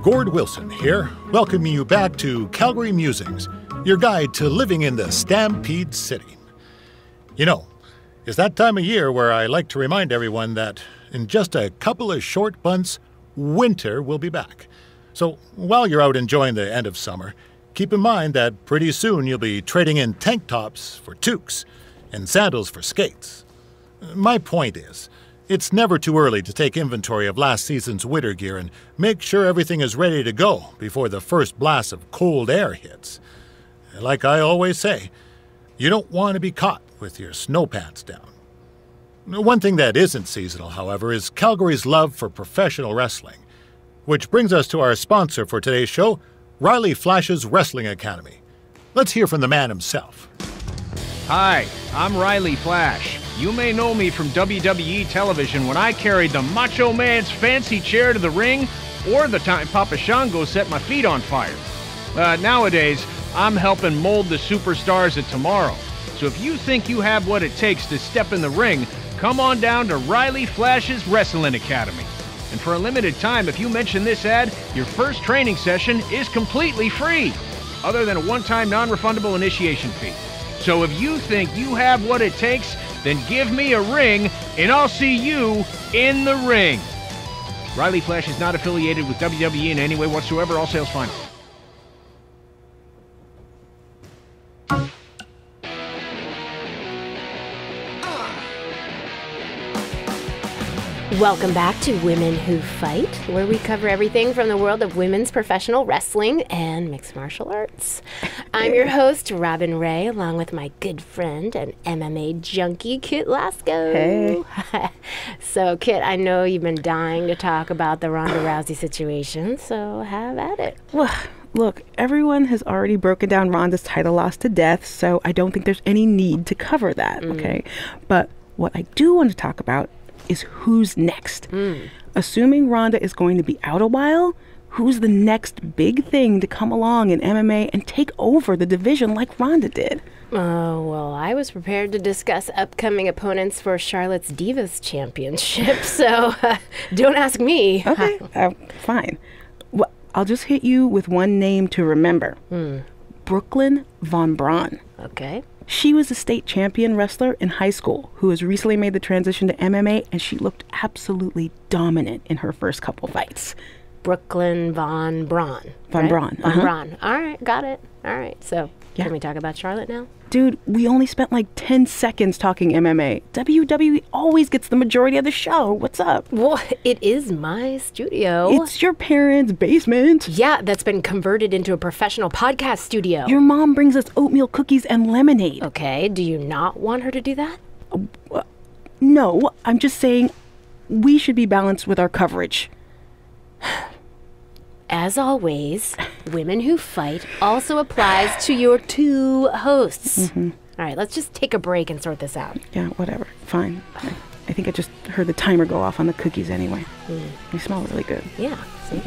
Gord Wilson here, welcoming you back to Calgary Musings, your guide to living in the Stampede City. You know, it's that time of year where I like to remind everyone that in just a couple of short months, winter will be back. So while you're out enjoying the end of summer, keep in mind that pretty soon you'll be trading in tank tops for toques and sandals for skates. My point is, it's never too early to take inventory of last season's winter gear and make sure everything is ready to go before the first blast of cold air hits. Like I always say, you don't want to be caught with your snow pants down. One thing that isn't seasonal, however, is Calgary's love for professional wrestling. Which brings us to our sponsor for today's show, Riley Flash's Wrestling Academy. Let's hear from the man himself. Hi, I'm Riley Flash. You may know me from WWE television when I carried the Macho Man's fancy chair to the ring, or the time Papa Shango set my feet on fire. Nowadays, I'm helping mold the superstars of tomorrow. So if you think you have what it takes to step in the ring, come on down to Riley Flash's Wrestling Academy. And for a limited time, if you mention this ad, your first training session is completely free, other than a one-time non-refundable initiation fee. So if you think you have what it takes, then give me a ring, and I'll see you in the ring. Riley Flash is not affiliated with WWE in any way whatsoever. All sales final. Welcome back to Women Who Fight, where we cover everything from the world of women's professional wrestling and mixed martial arts. I'm your host, Robin Ray, along with my good friend and MMA junkie, Kit Lasco. Hey. So, Kit, I know you've been dying to talk about the Ronda Rousey situation, so have at it. Well, look, everyone has already broken down Ronda's title loss to death, so I don't think there's any need to cover that, okay? But what I do want to talk about is who's next. Assuming Ronda is going to be out a while, who's the next big thing to come along in MMA and take over the division like Ronda did? Oh, well, I was prepared to discuss upcoming opponents for Charlotte's Divas Championship, so don't ask me. Okay, fine. Well, I'll just hit you with one name to remember. Brooklyn Von Braun. Okay. She was a state champion wrestler in high school who has recently made the transition to MMA, and she looked absolutely dominant in her first couple fights. Brooklyn Von Braun. Von Braun. Von Braun. All right, got it. All right, so can we talk about Charlotte now? Dude, we only spent like 10 seconds talking MMA. WWE always gets the majority of the show. What's up? Well, it is my studio. It's your parents' basement. Yeah, that's been converted into a professional podcast studio. Your mom brings us oatmeal cookies and lemonade. Okay, do you not want her to do that? No, I'm just saying we should be balanced with our coverage. As always, Women Who Fight also applies to your two hosts. All right, let's just take a break and sort this out. Yeah, whatever. Fine. I think I just heard the timer go off on the cookies anyway. They smell really good. Yeah, see?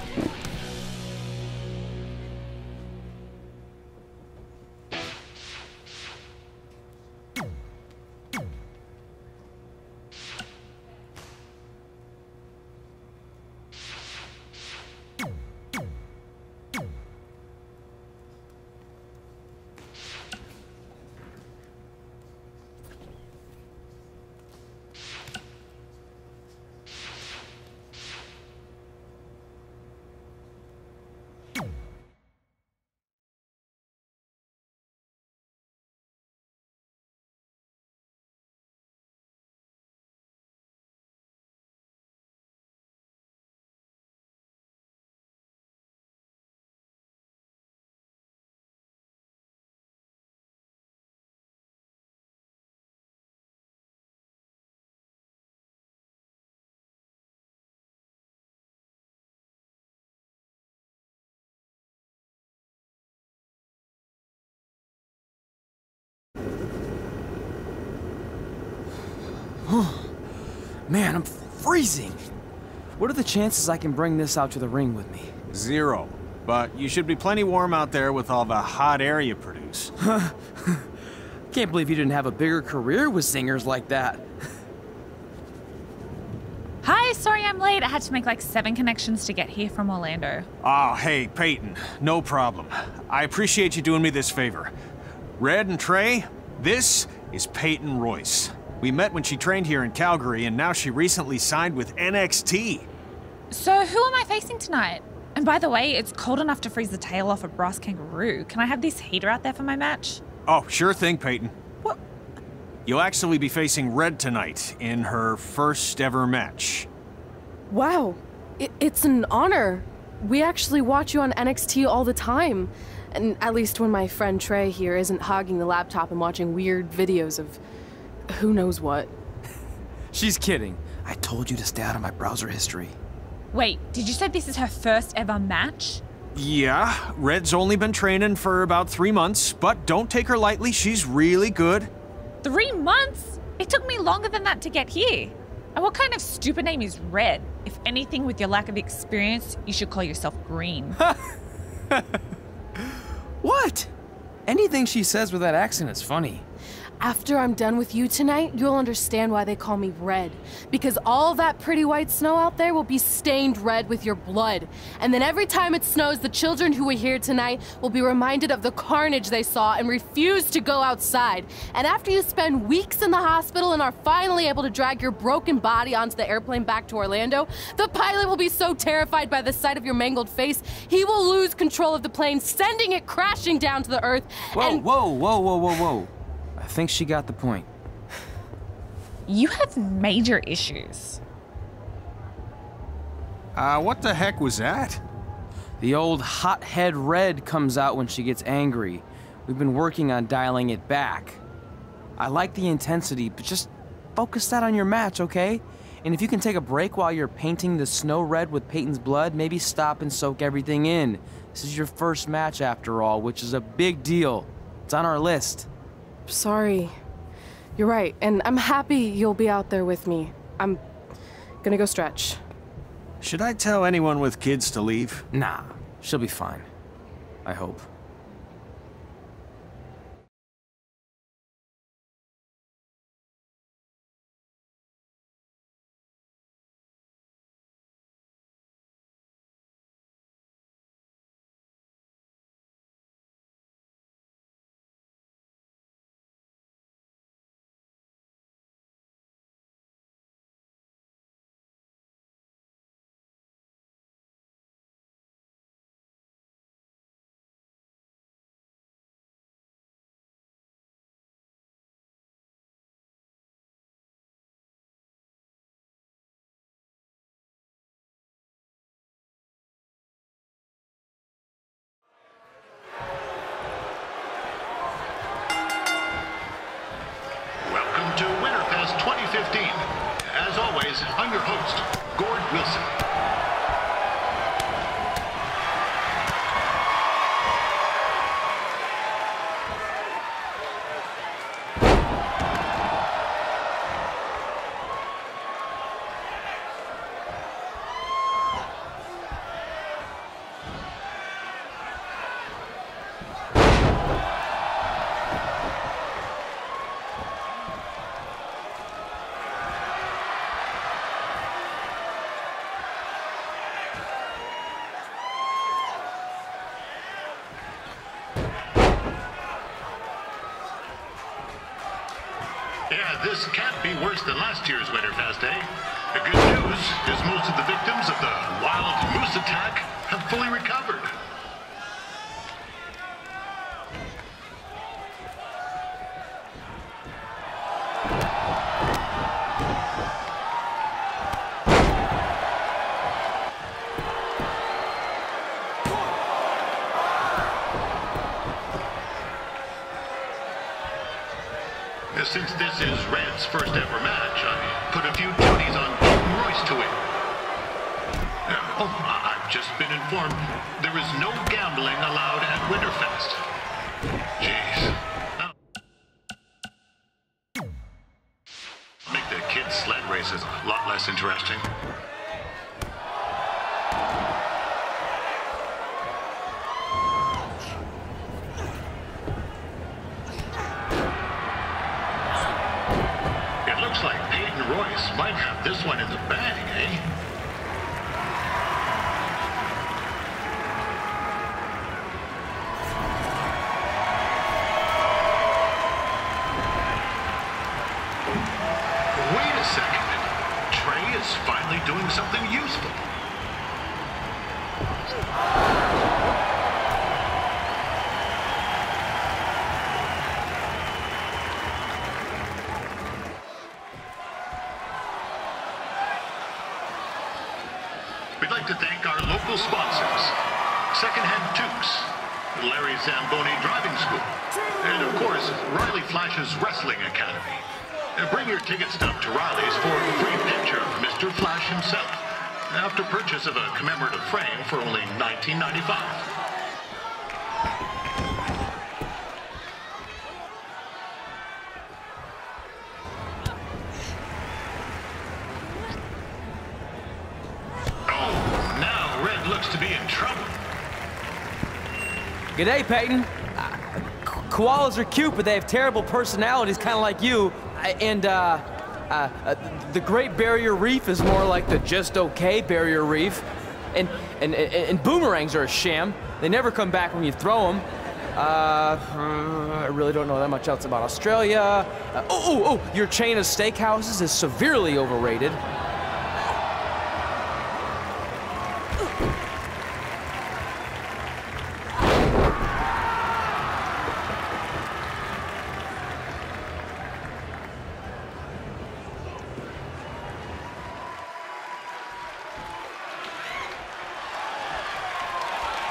Man, I'm freezing. What are the chances I can bring this out to the ring with me? 0. But you should be plenty warm out there with all the hot air you produce. Can't believe you didn't have a bigger career with singers like that. Hi, sorry I'm late. I had to make like 7 connections to get here from Orlando. Oh, hey, Peyton. No problem. I appreciate you doing me this favor. Red and Trey, this is Peyton Royce. We met when she trained here in Calgary, and now she recently signed with NXT. So who am I facing tonight? And by the way, it's cold enough to freeze the tail off a brass kangaroo. Can I have this heater out there for my match? Oh, sure thing, Peyton. What? You'll actually be facing Red tonight in her first ever match. Wow, it's an honor. We actually watch you on NXT all the time. And at least when my friend Trey here isn't hogging the laptop and watching weird videos of who knows what. She's kidding. I told you to stay out of my browser history. Wait, did you say this is her first ever match? Yeah, Red's only been training for about 3 months, but don't take her lightly, she's really good. 3 months? It took me longer than that to get here. And what kind of stupid name is Red? If anything, with your lack of experience, you should call yourself Green. What? Anything she says with that accent is funny. After I'm done with you tonight, you'll understand why they call me Red. Because all that pretty white snow out there will be stained red with your blood. And then every time it snows, the children who were here tonight will be reminded of the carnage they saw and refuse to go outside. And after you spend weeks in the hospital and are finally able to drag your broken body onto the airplane back to Orlando, the pilot will be so terrified by the sight of your mangled face, he will lose control of the plane, sending it crashing down to the earth. Whoa. I think she got the point. You have major issues. What the heck was that? The old hothead Red comes out when she gets angry. We've been working on dialing it back. I like the intensity, but just focus that on your match, okay? And if you can take a break while you're painting the snow red with Peyton's blood, maybe stop and soak everything in. This is your first match after all, which is a big deal. It's on our list. Sorry. You're right, and I'm happy you'll be out there with me. I'm gonna go stretch. Should I tell anyone with kids to leave? Nah, she'll be fine. I hope. To Winterfest 2015. As always, I'm your host, Gord Wilson. Yeah, this can't be worse than last year's Winterfest, eh? The good news is most of the victims of the wild moose attack have fully recovered. Since this is Red's first ever match, I put a few duties on Peyton Royce to win. I've just been informed there is no gambling allowed at Winterfest. Jeez. Make the kids' sled races a lot less interesting. Looks like Peyton Royce might have this one in the bag, eh? we'd like to thank our local sponsors, Secondhand Tukes, Larry Zamboni Driving School, and of course, Riley Flash's Wrestling Academy. Bring your ticket stub to Riley's for a free picture of Mr. Flash himself, after purchase of a commemorative frame for only $19.95. Looks to be in trouble. G'day, Peyton. Koalas are cute, but they have terrible personalities, kind of like you. The Great Barrier Reef is more like the just okay Barrier Reef. And boomerangs are a sham. They never come back when you throw them. I really don't know that much else about Australia. Your chain of steakhouses is severely overrated.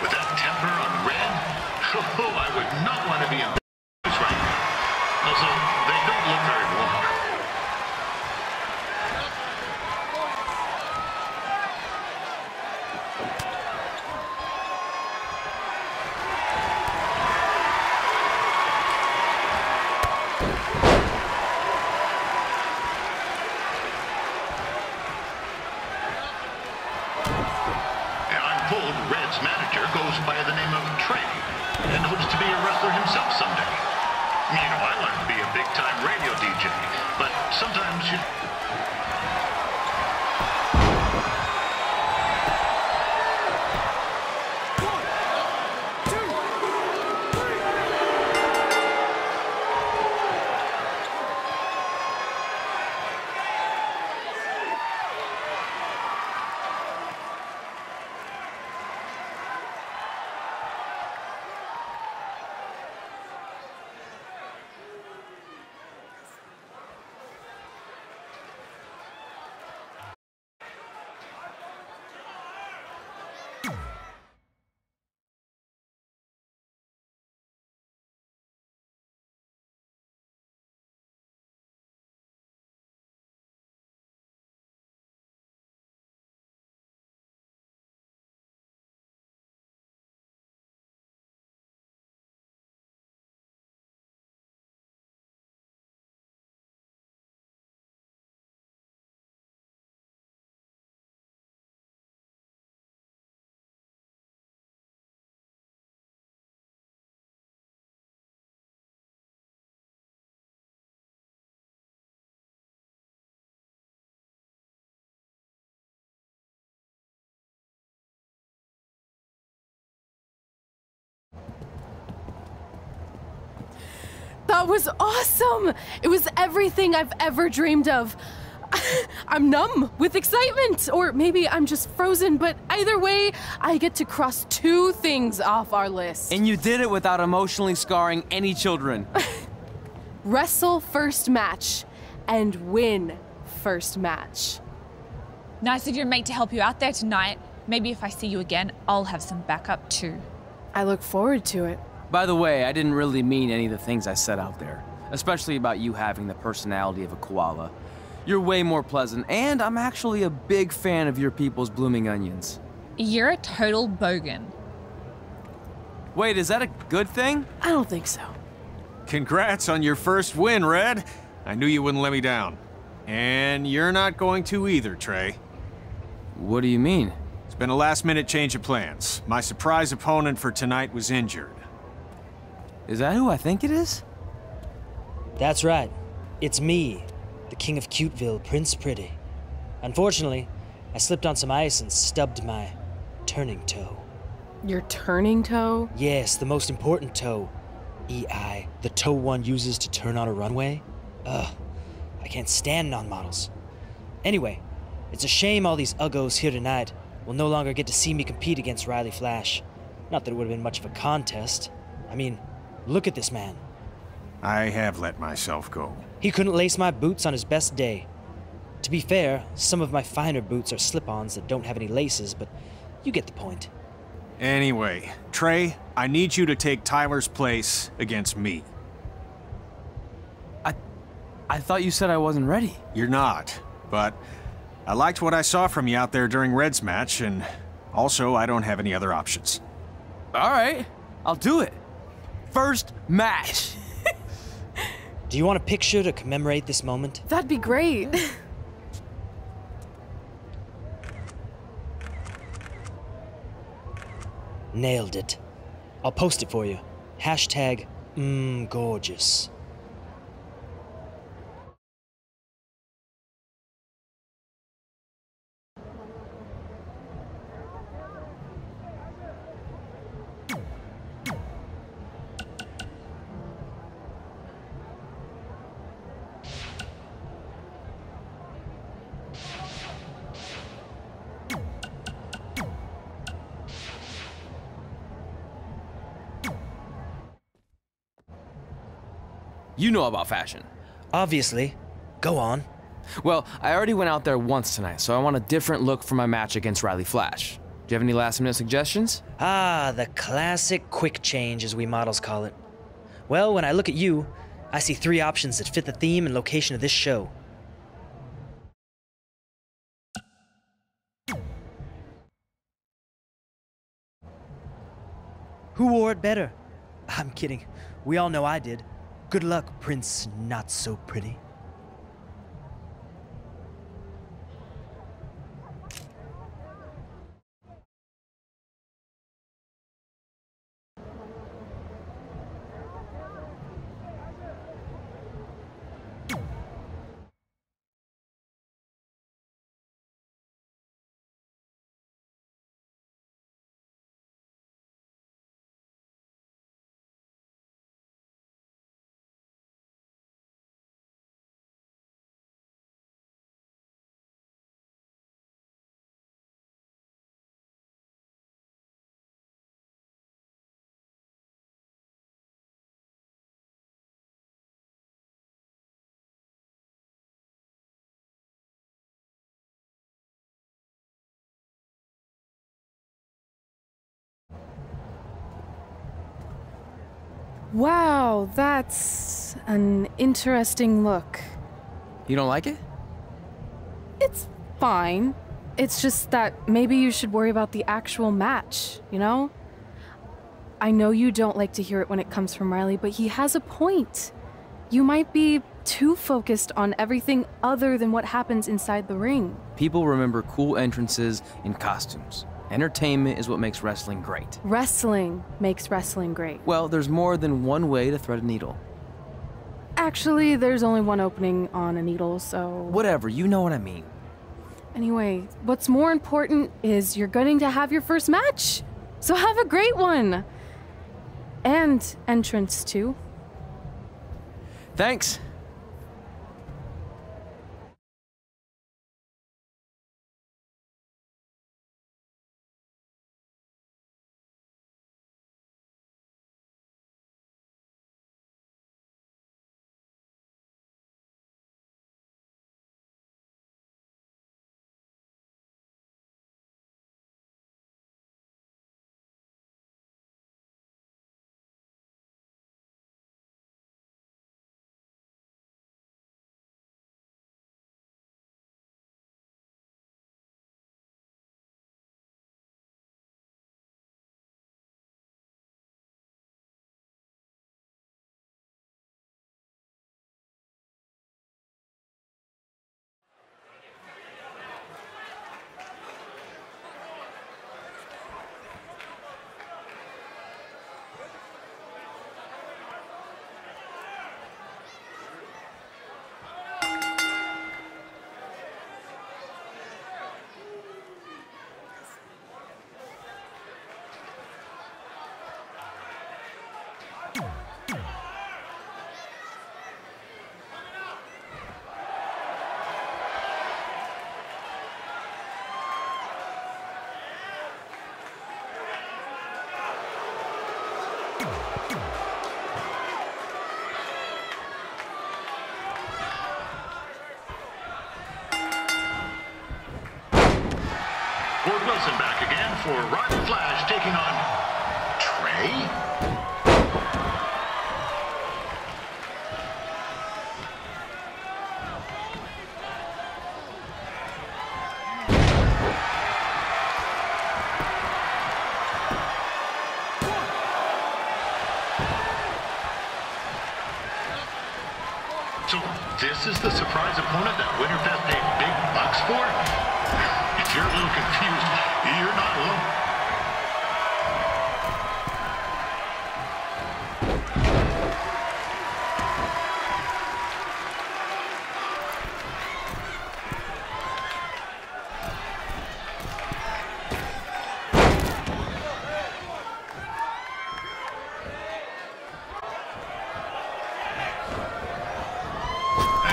With that temper on Red, I would not want to be in this right now. Also, they don't look very warm. Red's manager goes by the name of Trey and hopes to be a wrestler himself someday. You know, I like to be a big-time radio DJ, but sometimes you... That was awesome! It was everything I've ever dreamed of. I'm numb with excitement, or maybe I'm just frozen, but either way, I get to cross 2 things off our list. And you did it without emotionally scarring any children. Wrestle first match, and win first match. Nice of your mate to help you out there tonight. Maybe if I see you again, I'll have some backup too. I look forward to it. By the way, I didn't really mean any of the things I said out there, especially about you having the personality of a koala. You're way more pleasant, and I'm actually a big fan of your people's blooming onions. You're a total bogan. Wait, is that a good thing? I don't think so. Congrats on your first win, Red. I knew you wouldn't let me down. And you're not going to either, Trey. What do you mean? It's been a last-minute change of plans. My surprise opponent for tonight was injured. Is that who I think it is? That's right. It's me, the King of Cuteville, Prince Pretty. Unfortunately, I slipped on some ice and stubbed my turning toe. Your turning toe? Yes, the most important toe. EI, the toe one uses to turn on a runway. Ugh, I can't stand non-models. Anyway, it's a shame all these uggos here tonight will no longer get to see me compete against Riley Flash. Not that it would have been much of a contest. I mean, look at this man. I have let myself go. He couldn't lace my boots on his best day. To be fair, some of my finer boots are slip-ons that don't have any laces, but you get the point. Anyway, Trey, I need you to take Tyler's place against me. I thought you said I wasn't ready. You're not, but I liked what I saw from you out there during Red's match, and also I don't have any other options. All right, I'll do it. First match. Do you want a picture to commemorate this moment? That'd be great. Nailed it. I'll post it for you. Hashtag gorgeous. You know about fashion. Obviously. Go on. Well, I already went out there once tonight, so I want a different look for my match against Riley Flash. Do you have any last-minute suggestions? Ah, the classic quick change, as we models call it. Well, when I look at you, I see 3 options that fit the theme and location of this show. Who wore it better? I'm kidding. We all know I did. Good luck, Prince Not So Pretty. Wow, that's an interesting look. You don't like it? It's fine. It's just that maybe you should worry about the actual match, you know? I know you don't like to hear it when it comes from Riley, but he has a point. You might be too focused on everything other than what happens inside the ring. People remember cool entrances and costumes. Entertainment is what makes wrestling great. Wrestling makes wrestling great. Well, there's more than one way to thread a needle. Actually, there's only one opening on a needle, so... Whatever, you know what I mean. Anyway, what's more important is you're going to have your first match. So have a great one. And entrance, too. Thanks. Ward Wilson back again for Riley Flash taking on Trey. So this is the surprise opponent that Winterfest paid big bucks for? If you're a little confused, you're not alone.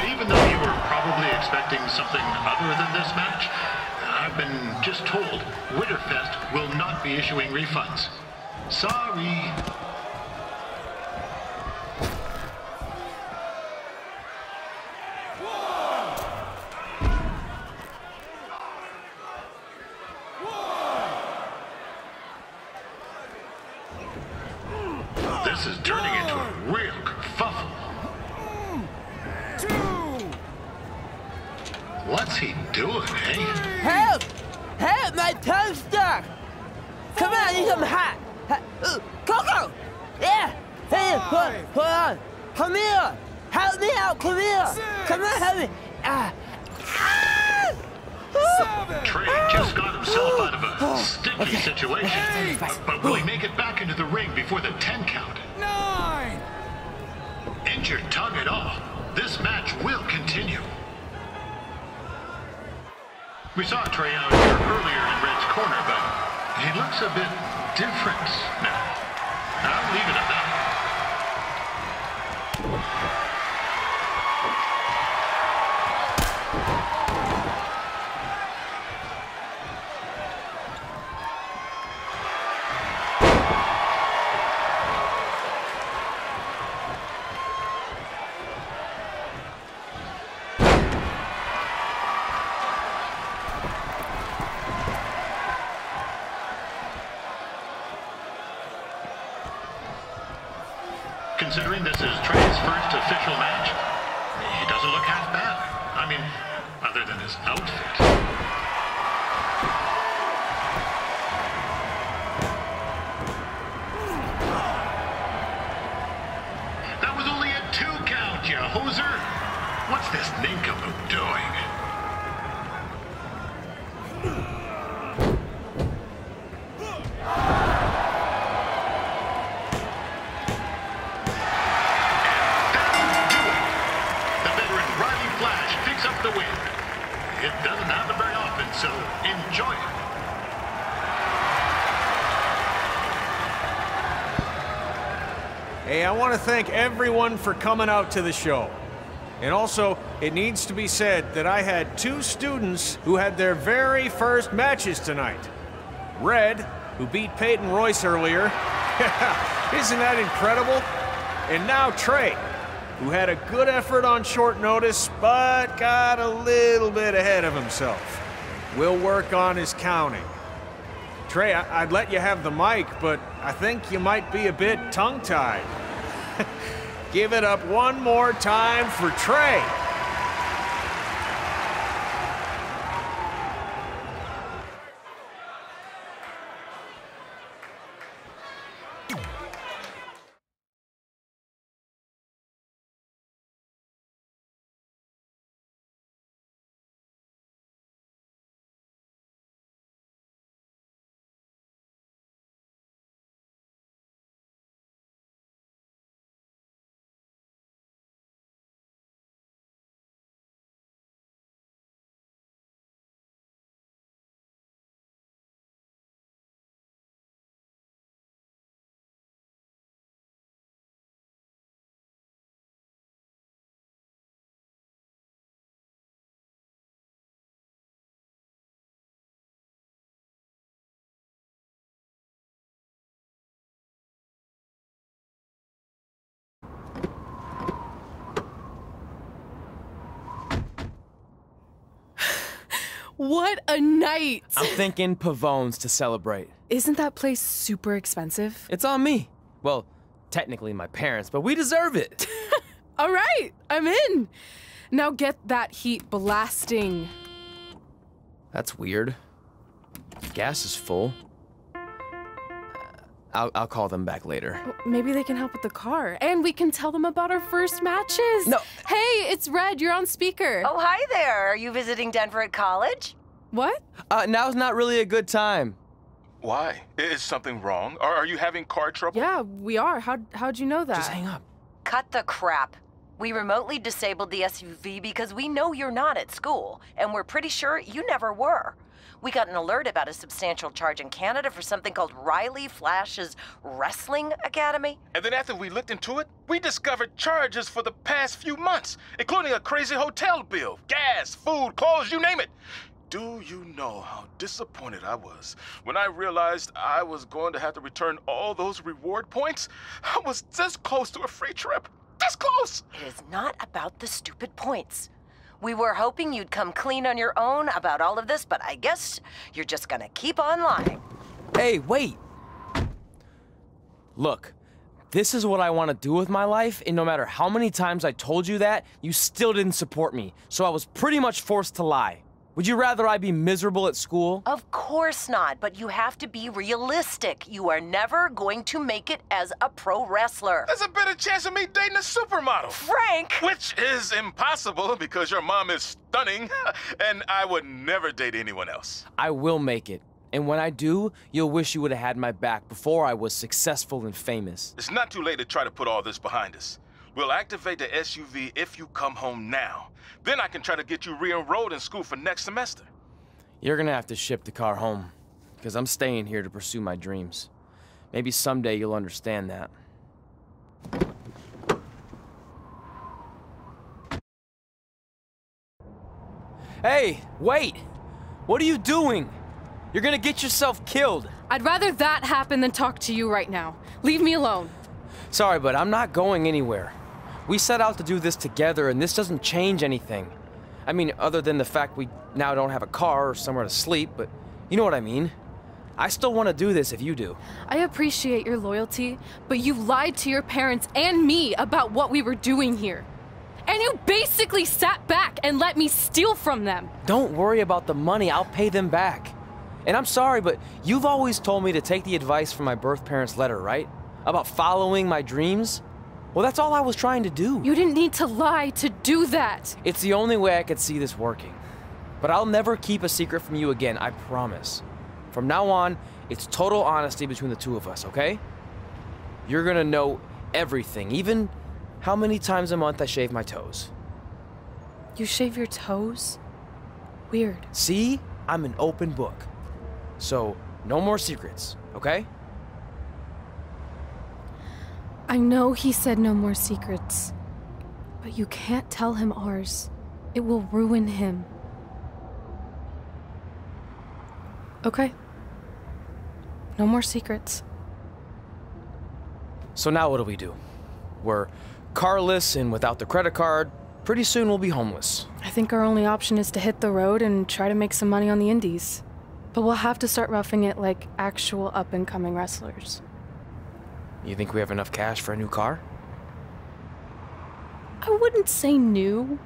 Even though you were probably expecting something other than this match, I've been just told Winterfest will not be issuing refunds. Sorry. This is turning into a real kerfuffle. What's he doing, eh? Help! Help! My tongue's stuck! Come on, I need some hot! Coco! Yeah! Hey, hold on! Come here! Help me out! Come here! Come on, help me! Trey just got himself out of a sticky situation. But will he make it back into the ring before the 10 count? 9! Injured tongue at all. This match will continue. We saw Trey out here earlier in Red's corner, but he looks a bit different now. I'll leave it at that. Considering this is Trey's first official match, he doesn't look half bad. I mean, other than his outfit. That was only a 2 count, you hoser. What's this nincompoop doing? The win. It doesn't happen very often, so enjoy it. Hey, I want to thank everyone for coming out to the show. And also, it needs to be said that I had 2 students who had their very first matches tonight. Red, who beat Peyton Royce earlier. Isn't that incredible? And now Trey, who had a good effort on short notice, but got a little bit ahead of himself. We'll work on his counting. Trey, I'd let you have the mic, but I think you might be a bit tongue-tied. Give it up one more time for Trey. What a night! I'm thinking Pavone's to celebrate. Isn't that place super expensive? It's on me. Well, technically my parents, but we deserve it. All right, I'm in. Now get that heat blasting. That's weird. Gas is full. I'll call them back later. Maybe they can help with the car, and we can tell them about our first matches. No. Hey, it's Red. You're on speaker. Oh, hi there. Are you visiting Denver at college? What? Now's not really a good time. Why? Is something wrong? Are you having car trouble? Yeah, we are. How'd you know that? Just hang up. Cut the crap. We remotely disabled the SUV because we know you're not at school, and we're pretty sure you never were. We got an alert about a substantial charge in Canada for something called Riley Flash's Wrestling Academy. And then after we looked into it, we discovered charges for the past few months, including a crazy hotel bill, gas, food, clothes, you name it. Do you know how disappointed I was when I realized I was going to have to return all those reward points? I was this close to a free trip. This close! It is not about the stupid points. We were hoping you'd come clean on your own about all of this, but I guess you're just gonna keep on lying. Hey, wait! Look, this is what I want to do with my life, and no matter how many times I told you that, you still didn't support me, so I was pretty much forced to lie. Would you rather I be miserable at school? Of course not, but you have to be realistic. You are never going to make it as a pro wrestler. There's a better chance of me dating a supermodel. Frank! Which is impossible because your mom is stunning, and I would never date anyone else. I will make it. And when I do, you'll wish you would have had my back before I was successful and famous. It's not too late to try to put all this behind us. We'll activate the SUV if you come home now. Then I can try to get you re-enrolled in school for next semester. You're gonna have to ship the car home, because I'm staying here to pursue my dreams. Maybe someday you'll understand that. Hey, wait! What are you doing? You're gonna get yourself killed. I'd rather that happen than talk to you right now. Leave me alone. Sorry, but I'm not going anywhere. We set out to do this together, and this doesn't change anything. I mean, other than the fact we now don't have a car or somewhere to sleep, but you know what I mean. I still want to do this if you do. I appreciate your loyalty, but you lied to your parents and me about what we were doing here. And you basically sat back and let me steal from them. Don't worry about the money, I'll pay them back. And I'm sorry, but you've always told me to take the advice from my birth parents' letter, right? About following my dreams? Well, that's all I was trying to do. You didn't need to lie to do that. It's the only way I could see this working. But I'll never keep a secret from you again, I promise. From now on, it's total honesty between the two of us, okay? You're gonna know everything, even how many times a month I shave my toes. You shave your toes? Weird. See? I'm an open book. So, no more secrets, okay? I know he said no more secrets, but you can't tell him ours. It will ruin him. Okay. No more secrets. So now what do? We're carless and without the credit card. Pretty soon we'll be homeless. I think our only option is to hit the road and try to make some money on the indies. But we'll have to start roughing it like actual up-and-coming wrestlers. You think we have enough cash for a new car? I wouldn't say new.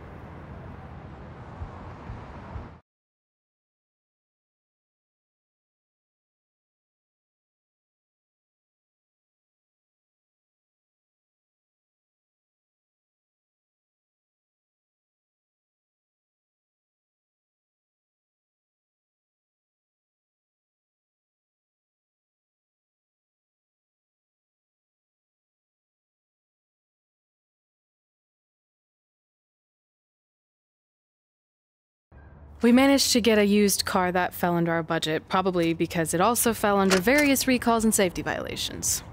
We managed to get a used car that fell under our budget, probably because it also fell under various recalls and safety violations.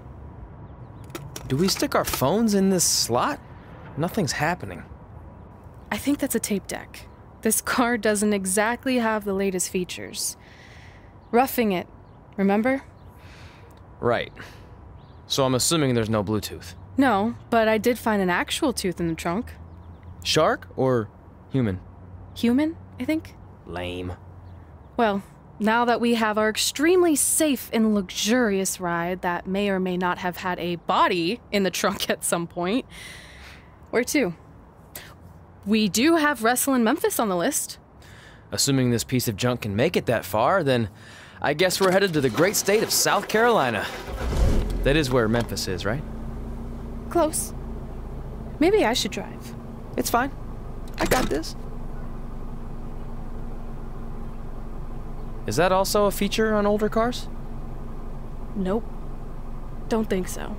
Do we stick our phones in this slot? Nothing's happening. I think that's a tape deck. This car doesn't exactly have the latest features. Roughing it, remember? Right. So I'm assuming there's no Bluetooth. No, but I did find an actual tooth in the trunk. Shark or human? Human, I think. Lame. Well, now that we have our extremely safe and luxurious ride that may or may not have had a body in the trunk at some point, where to? We do have Wrestle in Memphis on the list. Assuming this piece of junk can make it that far, then I guess we're headed to the great state of South Carolina. That is where Memphis is, right? Close. Maybe I should drive. It's fine. I got this. Is that also a feature on older cars? Nope. Don't think so.